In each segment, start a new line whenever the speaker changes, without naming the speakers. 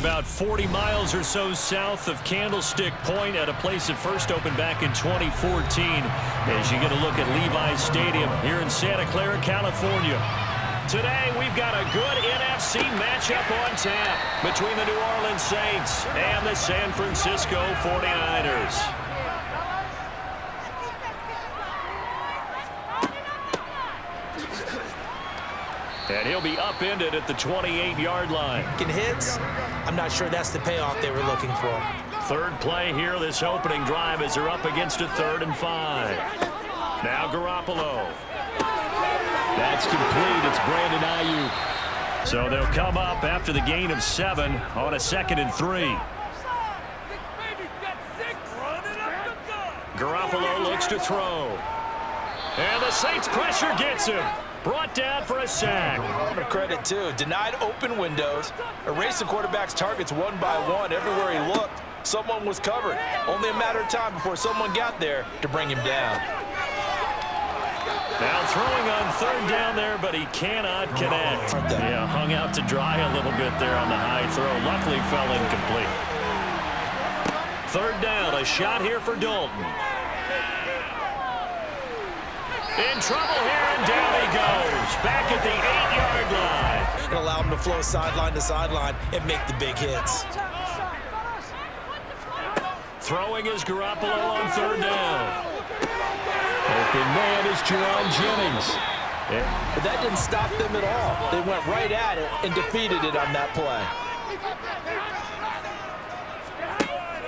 about 40 miles or so south of Candlestick Point at a place that first opened back in 2014 as you get a look at Levi's Stadium here in Santa Clara, California. Today, we've got a good NFC matchup on tap between the New Orleans Saints and the San Francisco 49ers. And he'll be upended at the 28-yard line.
Hits, I'm not sure that's the payoff they were looking for.
Third play here, this opening drive, as they're up against a 3rd and 5. Now Garoppolo. That's complete. It's Brandon Ayuk. So they'll come up after the gain of 7 on a 2nd and 3. Garoppolo looks to throw. And the Saints pressure gets him. Brought down for a sack.
Credit, too. Denied open windows. Erased the quarterback's targets one by one. Everywhere he looked, someone was covered. Only a matter of time before someone got there to bring him down.
Now throwing on 3rd down there, but he cannot connect. Yeah, hung out to dry a little bit there on the high throw. Luckily fell incomplete. 3rd down, a shot here for Dalton. In trouble here, and down he goes. Back at the 8-yard line.
It'll allow him to flow sideline to sideline and make the big hits.
Throwing is Garoppolo on 3rd down. Open man is Jerome Jennings.
But that didn't stop them at all. They went right at it and defeated it on that play.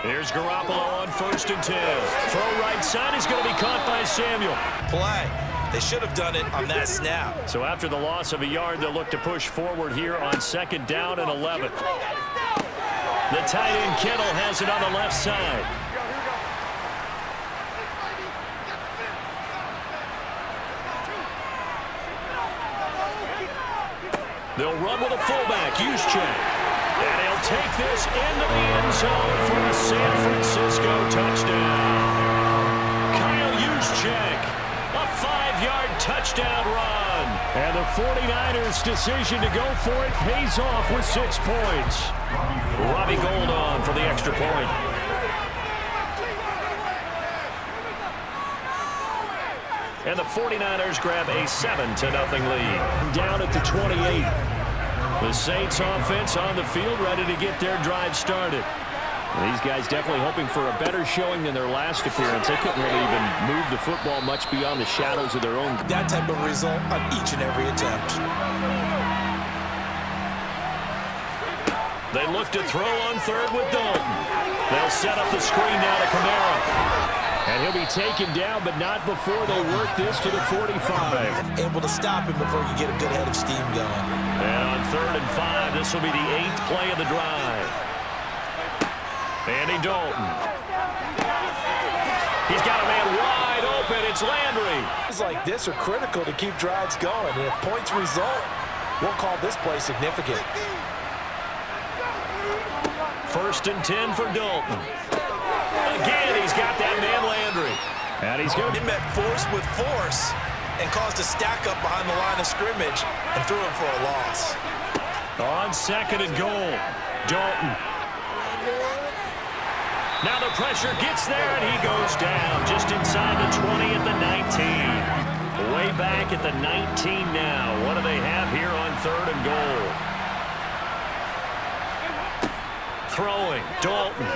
Here's Garoppolo on 1st and 10. Throw right side is going to be caught by Samuel.
Play. They should have done it on that snap.
So after the loss of a yard, they'll look to push forward here on 2nd down and 11. The tight end Kittle has it on the left side. They'll run with a fullback, Juszczyk. And he'll take this into the end zone for a San Francisco touchdown. Kyle Juszczyk, a 5-yard touchdown run. And the 49ers' decision to go for it pays off with 6 points. Robbie Gould on for the extra point. And the 49ers grab a 7-0 lead. Down at the 28. The Saints offense on the field, ready to get their drive started. These guys definitely hoping for a better showing than their last appearance. They couldn't really even move the football much beyond the shadows of their own.
That type of result on each and every attempt.
They look to throw on 3rd with Dalton. They'll set up the screen now to Kamara. And he'll be taken down, but not before they work this to the 45.
Able to stop him before you get a good head of steam going.
And on 3rd and 5, this will be the 8th play of the drive. Andy Dalton. He's got a man wide open. It's Landry.
Plays like this are critical to keep drives going. And if points result, we'll call this play significant.
1st and 10 for Dalton. Again, he's got that man Landry. And he's going to
be met force with force and caused a stack up behind the line of scrimmage and threw him for a loss.
On 2nd and goal, Dalton. Now the pressure gets there, and he goes down just inside the 20 at the 19. Way back at the 19 now. What do they have here on 3rd and goal? Throwing, Dalton.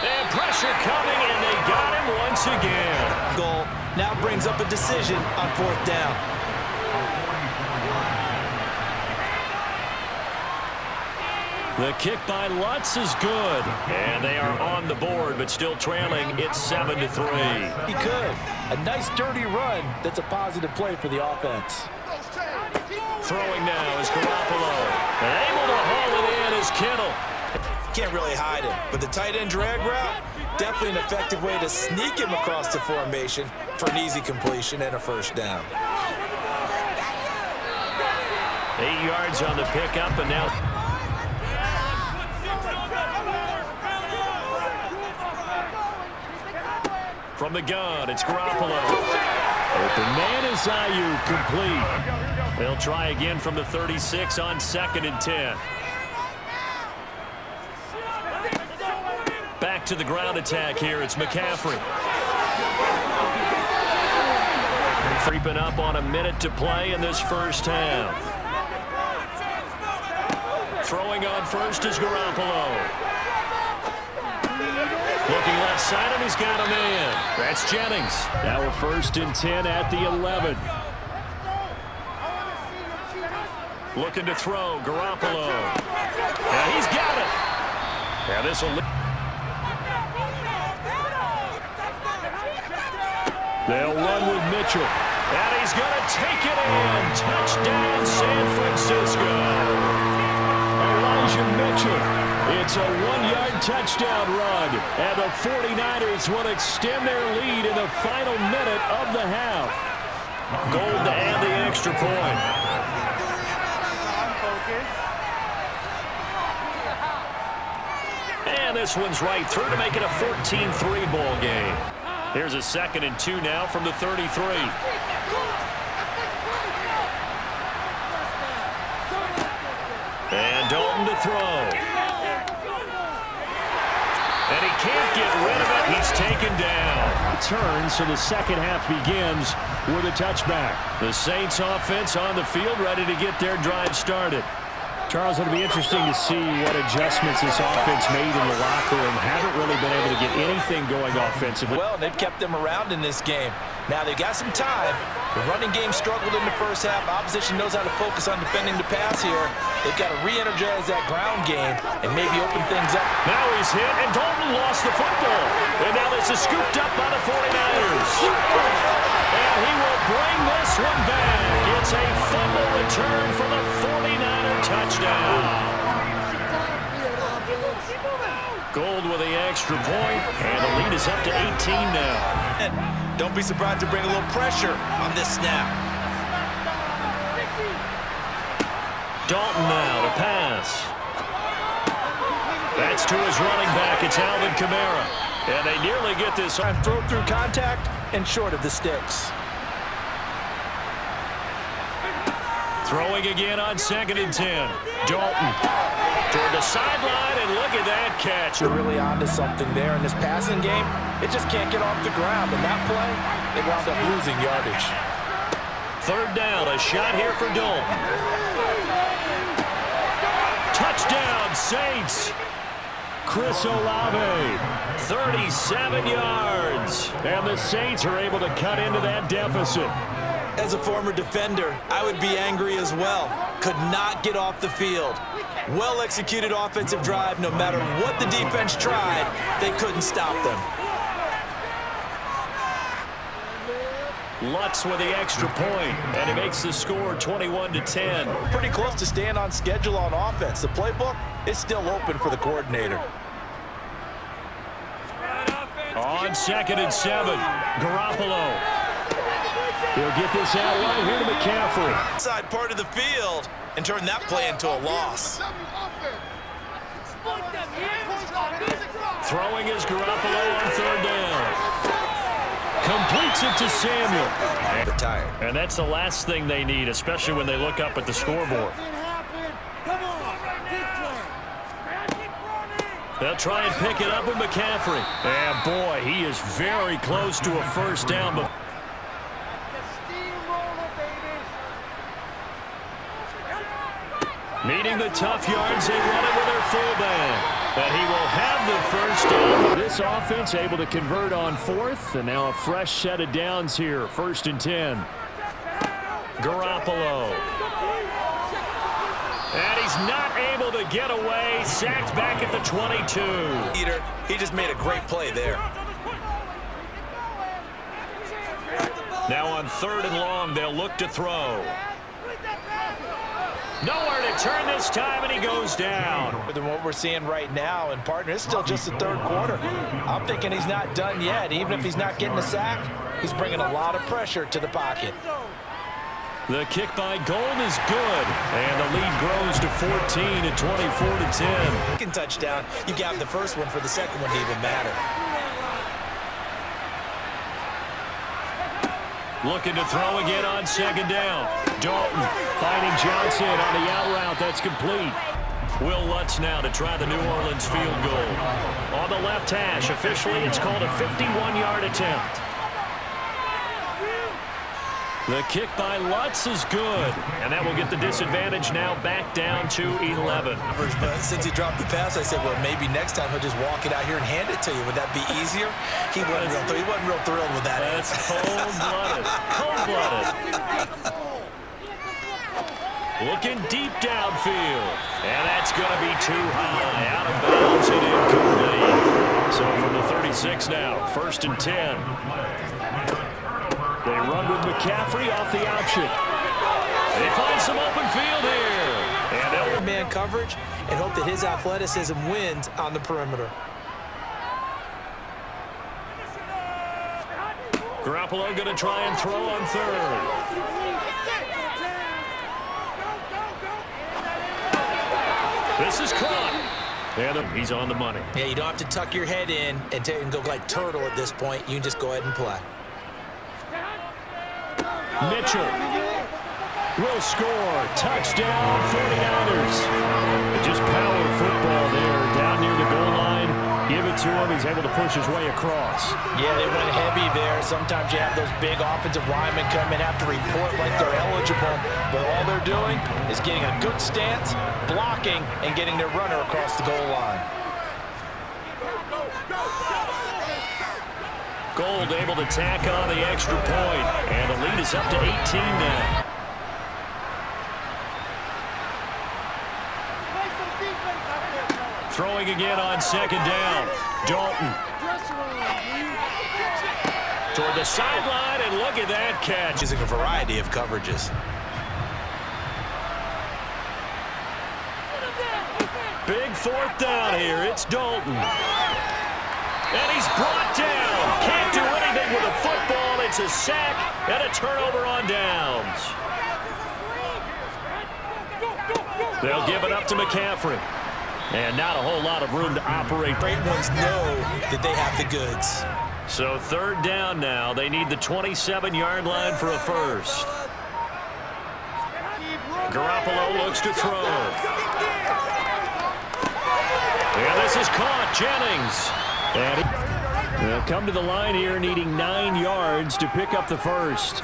And pressure coming, and they got him once again.
Goal now brings up a decision on 4th down.
The kick by Lutz is good. And they are on the board, but still trailing. It's 7-3.
He could. A nice dirty run that's a positive play for the offense.
Throwing now is Garoppolo. And able to haul it in is Kittle.
Can't really hide him, but the tight end drag route, definitely an effective way to sneak him across the formation for an easy completion and a 1st down.
8 yards on the pickup, and now from the gun, it's Garoppolo. Open man is Ayuk, complete. They'll try again from the 36 on 2nd and 10. Back to the ground attack here. It's McCaffrey. Creeping up on a minute to play in this first half. Throwing on first is Garoppolo. Looking left side, and he's got a man. That's Jennings. Now a 1st and 10 at the 11. Looking to throw, Garoppolo. And he's got it. Now this will... They'll run with Mitchell. And he's going to take it in. Touchdown, San Francisco. Elijah Mitchell. It's a 1-yard touchdown run. And the 49ers will extend their lead in the final minute of the half. Gold to add the extra point. And this one's right through to make it a 14-3 ball game. Here's a 2nd and 2 now from the 33. And Dalton to throw. And he can't get rid of it. He's taken down. Turns, so the second half begins with a touchback. The Saints offense on the field, ready to get their drive started. Charles, it'll be interesting to see what adjustments this offense made in the locker room. Haven't really been able to get anything going offensively.
Well, they've kept them around in this game. Now they've got some time. The running game struggled in the first half. Opposition knows how to focus on defending the pass here. They've got to re-energize that ground game and maybe open things up.
Now he's hit, and Dalton lost the football. And now this is scooped up by the 49ers. And he will bring this one back. It's a fumble return for the 49er touchdown. Gold with the extra point, and the lead is up to 18 now.
And don't be surprised to bring a little pressure on this snap.
Dalton now to pass. That's to his running back. It's Alvin Kamara. And they nearly get this.
Throw through contact and short of the sticks.
Throwing again on 2nd and 10. Dalton toward the sideline, and look at that catch.
They're really onto something there in this passing game. It just can't get off the ground. And that play, they wound up losing yardage.
3rd down, a shot here for Dalton. Touchdown, Saints. Chris Olave, 37 yards. And the Saints are able to cut into that deficit.
As a former defender, I would be angry as well. Could not get off the field. Well-executed offensive drive. No matter what the defense tried, they couldn't stop them.
Lutz with the extra point, and he makes the score 21-10.
Pretty close to staying on schedule on offense. The playbook is still open for the coordinator.
On 2nd and 7, Garoppolo. He'll get this out right here to McCaffrey.
Side part of the field and turn that play into a loss.
Throwing is Garoppolo on 3rd down. Completes it to Samuel.
Retired.
And that's the last thing they need, especially when they look up at the scoreboard. They'll try and pick it up with McCaffrey. And boy, he is very close to a 1st down. But meeting the tough yards, they run it with their fullback. And he will have the 1st down. This offense able to convert on 4th, and now a fresh set of downs here. 1st and 10. Garoppolo. And he's not able to get away. Sacked back at the 22.
He just made a great play there.
Now on 3rd and long, they'll look to throw. Nowhere to turn this time, and he goes down.
More than what we're seeing right now, and partner, it's still just the 3rd quarter. I'm thinking he's not done yet. Even if he's not getting a sack, he's bringing a lot of pressure to the pocket.
The kick by Gold is good, and the lead grows to 14 at 24-10.
Second touchdown, you got the first one for the second one to even matter.
Looking to throw again on second down. Dalton finding Johnson on the out route. That's complete. Will Lutz now to try the New Orleans field goal. On the left hash, officially it's called a 51-yard attempt. The kick by Lutz is good, and that will get the disadvantage now back down to 11.
But since he dropped the pass, I said, well, maybe next time he'll just walk it out here and hand it to you. Would that be easier? He wasn't real thrilled with that.
That's cold-blooded. Cold-blooded. Looking deep downfield, and that's going to be too high. Out of bounds and incomplete. So from the 36 now, 1st and 10. They run with McCaffrey off the option. They find some open field here. And they'll
man coverage and hope that his athleticism wins on the perimeter.
Garoppolo going to try and throw on third. This is caught. And he's on the money.
Yeah, you don't have to tuck your head in and go like turtle at this point. You can just go ahead and play.
Mitchell will score. Touchdown, 49ers. Just power football there down near the goal line. Give it to him. He's able to push his way across.
Yeah, they went heavy there. Sometimes you have those big offensive linemen come in, have to report like they're eligible. But all they're doing is getting a good stance, blocking, and getting their runner across the goal line.
Gold able to tack on the extra point, and the lead is up to 18 now. Throwing again on second down. Dalton. Toward the sideline, and look at that catch.
Using a variety of coverages.
Big 4th down here. It's Dalton. And he's brought down. Can't do anything with a football. It's a sack and a turnover on downs. They'll give it up to McCaffrey. And not a whole lot of room to operate.
Great ones know that they have the goods.
So 3rd down now. They need the 27-yard line for a first. Garoppolo looks to throw. And this is caught. Jennings. And they'll come to the line here needing 9 yards to pick up the first.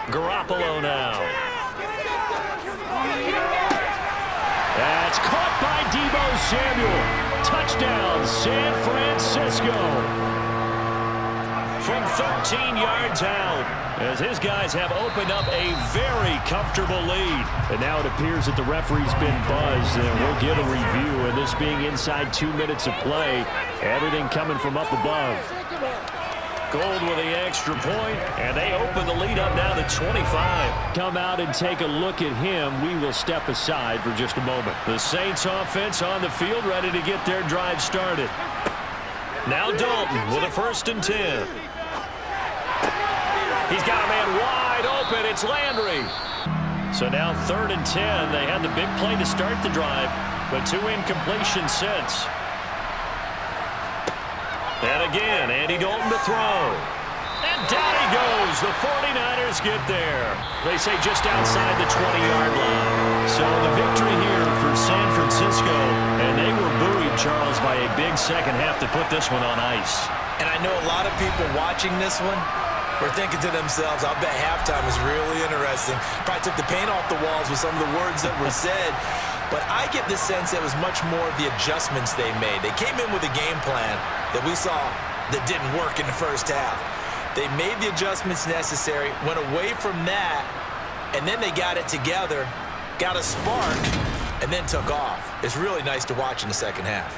Garoppolo now. That's caught by Deebo Samuel. Touchdown, San Francisco. From 13 yards out, as his guys have opened up a very comfortable lead. And now it appears that the referee's been buzzed, and we'll get a review. And this being inside 2 minutes of play, everything coming from up above. Gold with the extra point, and they open the lead up now to 25. Come out and take a look at him. We will step aside for just a moment. The Saints offense on the field, ready to get their drive started. Now Dalton with a 1st and 10. He's got a man wide open. It's Landry. So now 3rd and 10. They had the big play to start the drive, but 2 incompletions since. And again, Andy Dalton to throw. And down he goes. The 49ers get there. They say just outside the 20-yard line. So the victory here for San Francisco. And they were buoyed, Charles, by a big second half to put this one on ice.
And I know a lot of people watching this one were thinking to themselves, I'll bet halftime was really interesting. Probably took the paint off the walls with some of the words that were said. But I get the sense it was much more of the adjustments they made. They came in with a game plan that we saw that didn't work in the first half. They made the adjustments necessary, went away from that, and then they got it together, got a spark, and then took off. It's really nice to watch in the second half.